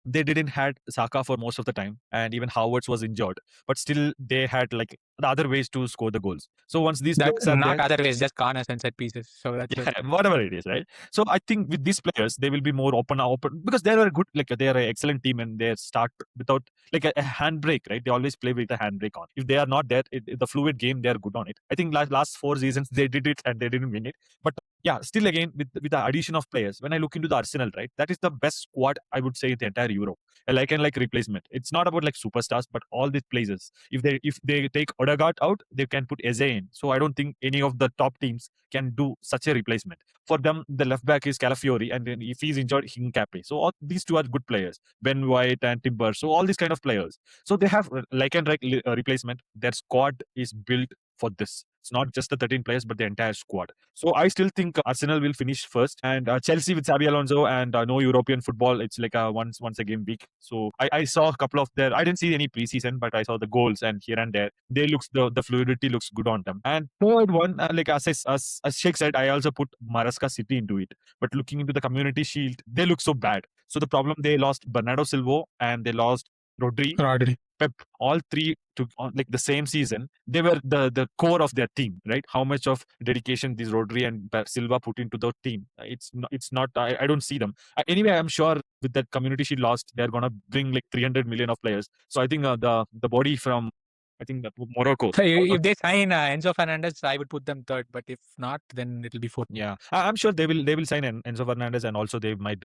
they didn't had Saka for most of the time, and even Havertz was injured. But still, they had the other ways to score the goals. So once these players are Not there, other ways, just corners and set pieces. So that's it. whatever it is, right? So I think with these players, they will be more open because they are a good, they are an excellent team, and they start without a handbrake, right? They always play with a handbrake on. If they are not there, the fluid game, they are good on it. I think last 4 seasons they did it and they didn't win it, but yeah, still again with the addition of players, when I look into the Arsenal, right, that is the best squad I would say in the entire Europe. And replacement. It's not about superstars, but all these players. If they take Odegaard out, they can put Eze in. So I don't think any of the top teams can do such a replacement. For them, the left back is Calafiori, and then if he's injured, Hincapié. So all these two are good players, Ben White and Timber. So all these kind of players. So they have replacement. Their squad is built for this. It's not just the 13 players, but the entire squad. So I still think Arsenal will finish first, and Chelsea with Xabi Alonso and no European football. It's a once a game week. So I saw a couple of their. I didn't see any preseason, but I saw the goals, and here and there, the fluidity looks good on them. And third one, as Sheik said, I also put Maresca City into it. But looking into the Community Shield, they look so bad. So the problem, they lost Bernardo Silva and they lost Rodri. Pep, all three took on the same season. They were the core of their team, right? How much of dedication these Rodri and Silva put into the team? It's not. I don't see them. Anyway, I'm sure with that Community Shield lost, they're gonna bring 300 million of players. So I think the body from Morocco. So if they sign Enzo Fernandez, I would put them third. But if not, then it'll be fourth. Yeah, I'm sure they will sign Enzo Fernandez, and also they might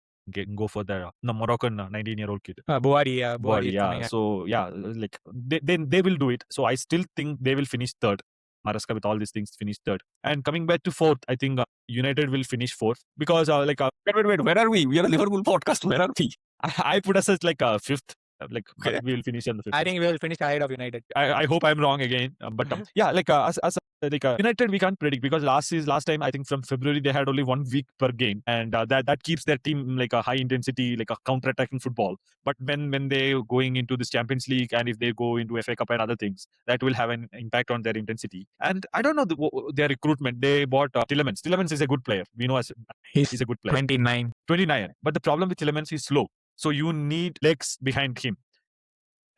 go for the Moroccan 19-year-old kid. Buhari, Yeah. So yeah, they will do it. So I still think they will finish third. Maresca with all these things finish third. And coming back to fourth, I think United will finish fourth, because wait, where are we? We are a Liverpool podcast. Where are we? I put us as fifth. We will finish on the fifth. I think we will finish ahead of United. I hope I'm wrong again, but yeah, as United we can't predict, because last time I think from February they had only 1 week per game, and that keeps their team a high intensity, a counter-attacking football. But when they going into this Champions League, and if they go into FA Cup and other things, that will have an impact on their intensity. And I don't know their recruitment. They bought Tielemans. Tielemans is a good player. We know he's a good player. 29. But the problem with Tielemans is slow. So you need legs behind him.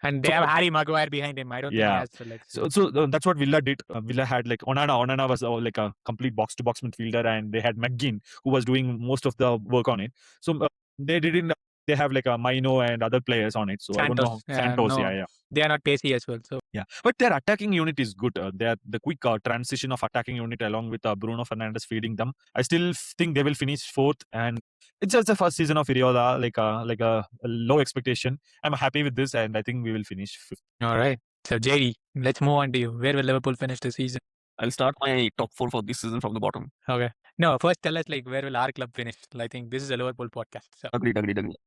And they So- have Harry Maguire behind him. I don't think he Yeah. has the legs. So that's what Villa did. Villa had like Onana. Onana was like a complete box-to-box midfielder, and they had McGinn who was doing most of the work on it. So they didn't. They have like a Mino and other players on it. So I don't know. Santos, no, yeah. they are not pacey as well. So Yeah, but their attacking unit is good. The quick transition of attacking unit along with Bruno Fernandes feeding them. I still think they will finish fourth, and it's just the first season of Iraola, like a low expectation. I'm happy with this, and I think we will finish fifth. all right. So JD, let's move on to you. Where will Liverpool finish the season? I'll start my top 4 for this season from the bottom. Okay. No, first tell us like where will our club finish? I think this is a Liverpool podcast. So Agreed.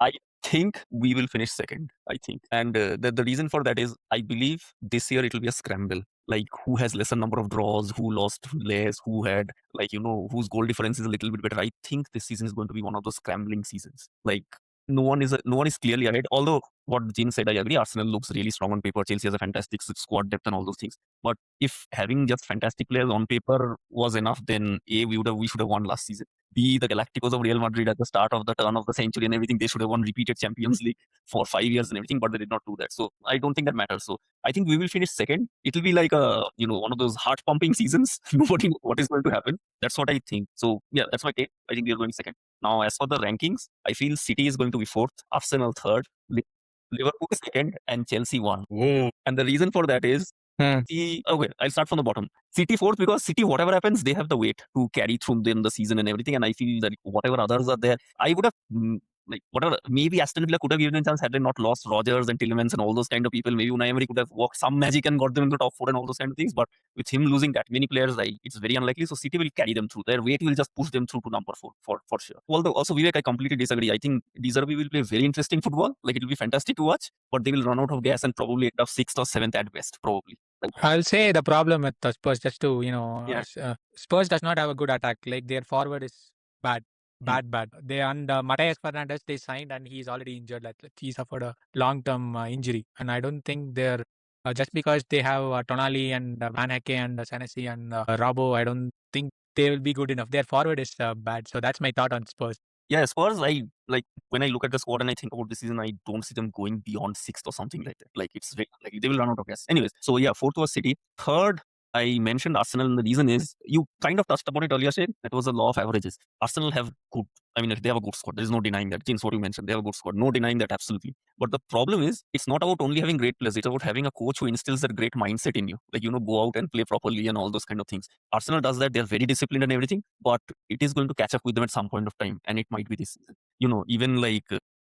I think we will finish second, I think. And the reason for that is I believe this year it will be a scramble. Like who has lesser number of draws, who lost less, who had whose goal difference is a little bit better. I think this season is going to be one of those scrambling seasons. Like no one is clearly ahead. Although what Jin said, I agree. Arsenal looks really strong on paper. Chelsea has a fantastic squad depth and all those things. But if having just fantastic players on paper was enough, then we should have won last season. B, the Galacticos of Real Madrid at the start of the turn of the century and everything, they should have won repeated Champions League for 5 years and everything, but they did not do that. So I don't think that matters. So I think we will finish second. It will be like one of those heart pumping seasons. Nobody knows what is going to happen. That's what I think. So yeah, that's my take. I think we are going second. Now, as for the rankings, I feel City is going to be fourth, Arsenal third, Liverpool second, and Chelsea one. Whoa. And the reason for that is okay, I'll start from the bottom. City fourth because City, whatever happens, they have the weight to carry through them the season and everything. And I feel that whatever others are there, I would have maybe Aston Villa could have given them a chance had they not lost Rodgers and Tielemans and all those kind of people. Maybe Unai Emery could have worked some magic and got them in the top 4 and all those kind of things. But with him losing that many players, it's very unlikely. So City will carry them through. Their weight will just push them through to number 4 for sure. Although also Vivek, I completely disagree. I think De Zerbi will play very interesting football. Like it will be fantastic to watch, but they will run out of gas and probably end up 6th or 7th at best, probably. I'll say the problem with the Spurs, just to Spurs does not have a good attack. Like their forward is bad. They and Matthias Fernandes they signed and he's already injured. Like he suffered a long-term injury, and I don't think they're just because they have Tonali and Van Hecke and Senesi and Rabo. I don't think they will be good enough. Their forward is bad. So that's my thought on Spurs. Yeah, Spurs, when I look at the squad and I think about this season, I don't see them going beyond 6th or something like that. Like it's very, like they will run out of gas. Anyways, so yeah, 4th was City. 3rd, I mentioned Arsenal, and the reason is you kind of touched upon it earlier, Sheik. That was the law of averages. Arsenal have good. They have a good squad. There is no denying that. Jins, what you mentioned, they have a good squad. No denying that, absolutely. But the problem is, it's not about only having great players. It's about having a coach who instills that great mindset in you. Like, go out and play properly and all those kind of things. Arsenal does that. They're very disciplined and everything, but it is going to catch up with them at some point of time. And it might be this season. Even like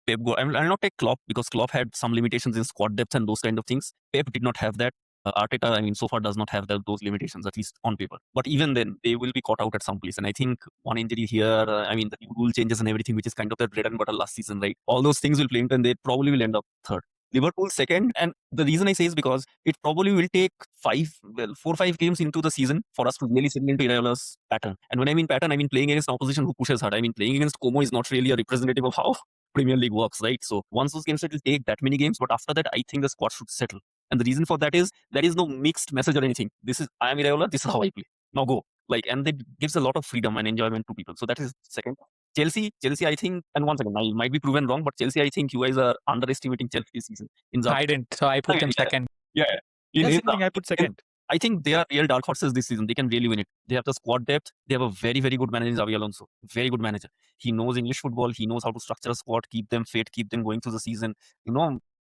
Pep, I'll not take Klopp because Klopp had some limitations in squad depth and those kind of things. Pep did not have that. Arteta, so far does not have those limitations, at least on paper. But even then, they will be caught out at some place. And I think one injury here, the rule changes and everything, which is kind of their bread and butter last season, right? All those things will play into, and they probably will end up 3rd. Liverpool 2nd, and the reason I say is because it probably will take 4 or 5 games into the season for us to really settle into Iraola's pattern. And when I mean pattern, I mean playing against an opposition who pushes hard. Playing against Como is not really a representative of how Premier League works, right? So once those games, it will take that many games, but after that, I think the squad should settle. And the reason for that is there is no mixed message or anything. I am Iraola, this is how I play. Now go. And it gives a lot of freedom and enjoyment to people. So that is 2nd. Chelsea, I think, and once again, I might be proven wrong, but Chelsea, I think you guys are underestimating Chelsea this season. I didn't, so I put them 2nd. Yeah. I put 2nd. I think they are real dark horses this season. They can really win it. They have the squad depth. They have a very, very good manager, Xabi Alonso. Very good manager. He knows English football. He knows how to structure a squad, keep them fit, keep them going through the season.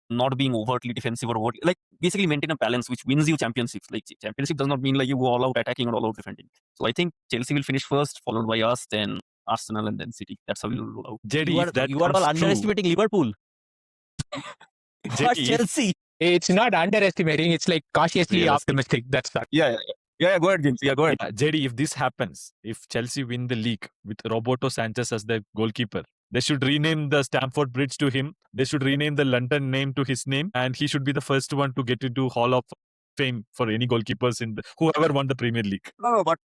Not being overtly defensive or basically maintain a balance which wins you championships. Like championship does not mean like you go all out attacking or all out defending. So I think Chelsea will finish first, followed by us, then Arsenal, and then City. That's how we will roll out. JD, you are all underestimating Liverpool. JD, Chelsea. It's not underestimating. It's like cautiously optimistic. That's that. Yeah. Go ahead, Jins. Yeah, go ahead. JD, if this happens, if Chelsea win the league with Roberto Sanchez as their goalkeeper, they should rename the Stamford Bridge to him. They should rename the London name to his name, and he should be the first one to get into Hall of Fame for any goalkeepers whoever won the Premier League. No, but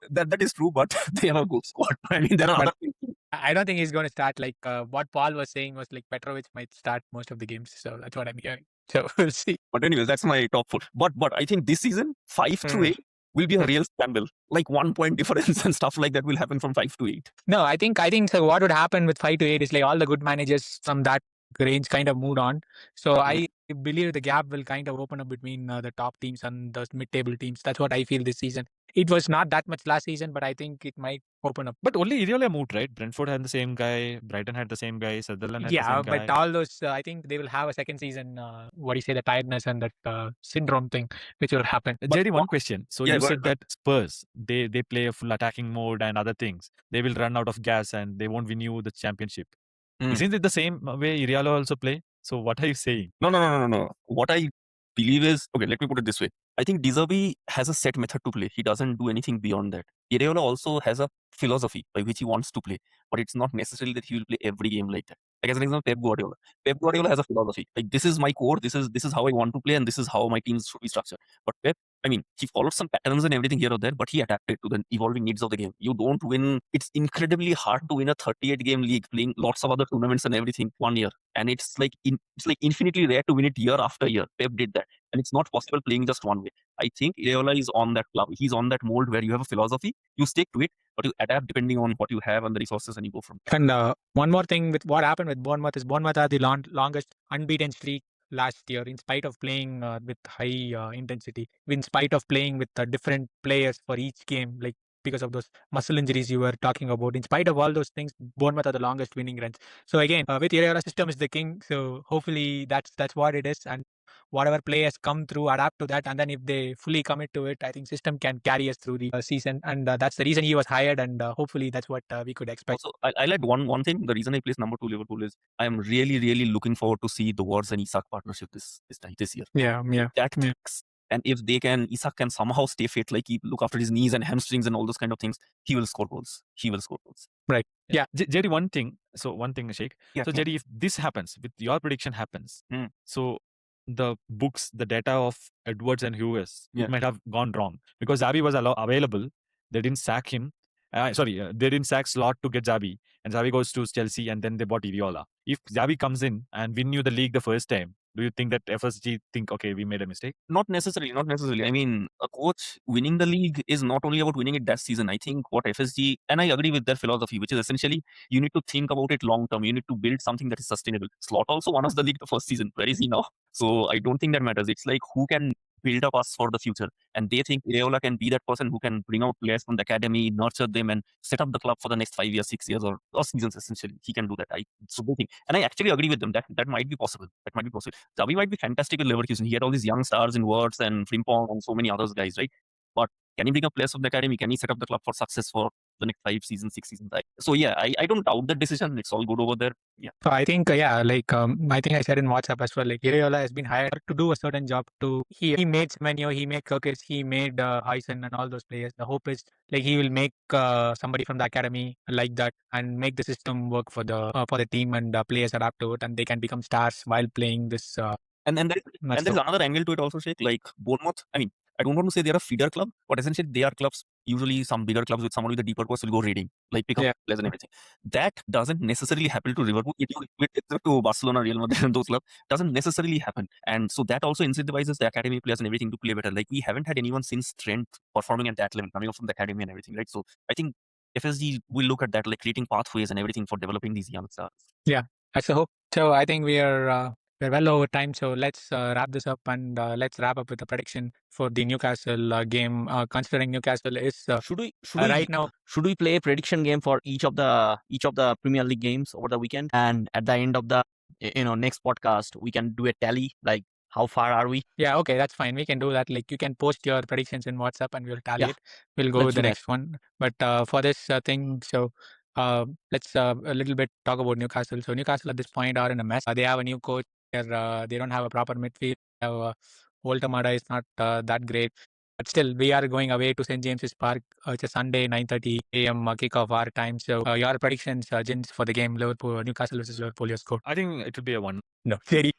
that is true. But they have a good squad. There are other things. I don't think he's going to start. Like what Paul was saying was like Petrovic might start most of the games. So that's what I'm hearing. So we'll see. But anyways, that's my top 4. But I think this season 5 through 8, will be a real scandal. Like 1 point difference and stuff like that will happen from 5 to 8. No, I think so. What would happen with 5 to 8 is like all the good managers from that range kind of moved on. So I believe the gap will kind of open up between the top teams and the mid-table teams. That's what I feel this season. It was not that much last season, but I think it might open up. But only Iraola moved, right? Brentford had the same guy, Brighton had the same guy, Sutherland had the Yeah, same guy. but all those, I think they will have a second season, what do you say, the tiredness and that syndrome thing, which will happen. Jerry, one question. So Yeah, you go said ahead. that Spurs, they play a full attacking mode and other things. They will run out of gas and they won't win you the championship. Isn't it the same way Iraola also play? So what are you saying? No. What I believe is, okay, let me put it this way. I think Xabi has a set method to play. He doesn't do anything beyond that. Iraola also has a philosophy by which he wants to play, but it's not necessarily that he will play every game like that. Like as an example, Pep Guardiola. Pep Guardiola has a philosophy. Like this is my core, this is how I want to play, and this is how my teams should be structured. But Pep, I mean, he followed some patterns and everything here or there, but he adapted to the evolving needs of the game. You don't win. It's incredibly hard to win a 38-game league, playing lots of other tournaments and everything 1 year. And it's like infinitely rare to win it year after year. Pep did that, and it's not possible playing just one way. I think Iraola is on that club. He's on that mold where you have a philosophy, you stick to it, but you adapt depending on what you have and the resources, and you go from there. And one more thing with what happened with Bournemouth is Bournemouth are the longest unbeaten streak last year, in spite of playing with high intensity, in spite of playing with different players for each game, like because of those muscle injuries you were talking about. In spite of all those things, Bournemouth are the longest winning runs. So again, with Iraola, system is the king. So hopefully that's what it is, and whatever players come through, adapt to that, and then if they fully commit to it, I think system can carry us through the season, and that's the reason he was hired, and hopefully that's what we could expect. Also, I'll add one thing. The reason I place number 2 Liverpool is I am really looking forward to see the Wirtz and Isak partnership this year. Yeah. That kicks. And if Isak can somehow stay fit, like he look after his knees and hamstrings and all those kind of things, he will score goals. Right. Yeah. Jerry, one thing, Sheik. Yeah, So Jerry, if this happens, with your prediction happens, so the data of Edwards and Hughes, it might have gone wrong because Xabi was available. They didn't sack him. They didn't sack Slot to get Xabi, and Xabi goes to Chelsea, and then they bought Iraola. If Xabi comes in and win you the league the first time, do you think that FSG think, okay, we made a mistake? Not necessarily. I mean, a coach winning the league is not only about winning it that season. I think what FSG, and I agree with their philosophy, which is essentially you need to think about it long term. You need to build something that is sustainable. Slot also won us the league the first season. Where is he now? So I don't think that matters. It's like who can build up us for the future. And they think Iraola can be that person who can bring out players from the academy, nurture them, and set up the club for the next 5 years, 6 years, or seasons, essentially. He can do that. It's a good thing. And I actually agree with them. That might be possible. Xabi might be fantastic with Leverkusen. He had all these young stars in Wirtz and Frimpong and so many others guys, right? But can he bring up players from the academy? Can he set up the club for success for the next 5 seasons, 6 seasons? So yeah, I don't doubt that decision. It's all good over there. Yeah. So I think I think I said in WhatsApp as well, like Iraola has been hired to do a certain job. He made Semenyo, he made Kirkis, he made Heisen and all those players. The hope is like he will make somebody from the academy like that and make the system work for the team, and players adapt to it and they can become stars while playing this. And there's another angle to it also, Sheik. Like Bournemouth, I mean, I don't want to say they're a feeder club, but essentially they are clubs. Usually some bigger clubs with someone with a deeper course will go raiding, like pick up players and everything. That doesn't necessarily happen to Liverpool. Except to Barcelona, Real Madrid and those clubs, doesn't necessarily happen. And so that also incentivizes the academy players and everything to play better. Like we haven't had anyone since Trent performing at that level, coming up from the academy and everything, right? So I think FSG will look at that, like creating pathways and everything for developing these young stars. Yeah, that's the hope. So I think we're well over time, so let's wrap this up, and let's wrap up with the prediction for the Newcastle game. Considering Newcastle is should we play a prediction game for each of the Premier League games over the weekend, and at the end of the next podcast we can do a tally, like how far are we? Yeah, okay, that's fine. We can do that. Like you can post your predictions in WhatsApp and we'll tally it. We'll go with the next one. But for this thing, so let's a little bit talk about Newcastle. So Newcastle at this point are in a mess. They have a new coach. They don't have a proper midfield. Voltamada is not that great. But still, we are going away to St. James's Park. It's a Sunday, 9:30 a.m. Kickoff our time. So your predictions, Jins, for the game, Newcastle versus Liverpool, your score? I think it will be a 1. No, Jerry.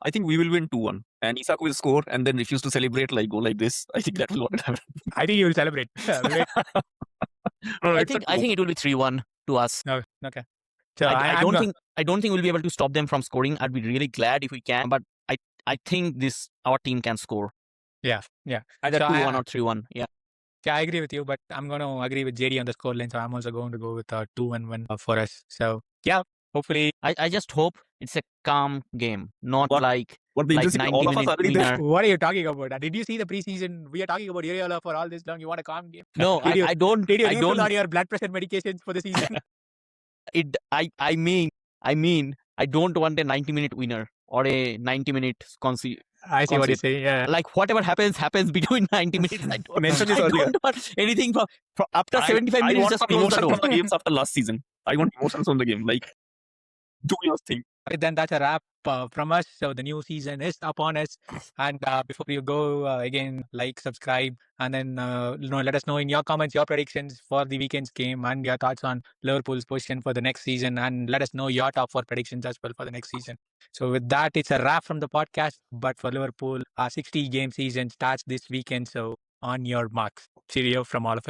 I think we will win 2-1. And Isak will score and then refuse to celebrate, like go like this. I think that will not happen. I think you will celebrate. I think it will be 3-1 to us. No, okay. So I don't think we'll be able to stop them from scoring. I'd be really glad if we can, but I think our team can score. Yeah. Either So 2-1 I, or 3-1. Yeah. I agree with you, but I'm going to agree with JD on the scoreline. So I'm also going to go with 2-1 for us. So yeah, hopefully. I just hope it's a calm game, not What- like What the like interesting, all of us 90-minute already there. winner. What are you talking about? Did you see the preseason? We are talking about Iraola for all this long. You want a calm game? No, Did you, I don't. Did you I refill don't. on your blood pressure medications for the season? I mean, I don't want a 90-minute winner or a 90-minute I see what you're concede. saying. Yeah. Like whatever happens between 90 minutes. I I mentioned this I earlier. don't want anything from after I 75 minutes. want Just some close the emotion door. from the games after last season. I want emotions from the game. Like, do your thing. Okay, then that's a wrap from us. So the new season is upon us. And before you go, again, like, subscribe, and then let us know in your comments your predictions for the weekend's game and your thoughts on Liverpool's position for the next season. And let us know your top 4 predictions as well for the next season. So with that, it's a wrap from the podcast. But for Liverpool, our 60-game season starts this weekend. So on your marks. Cheerio from all of us.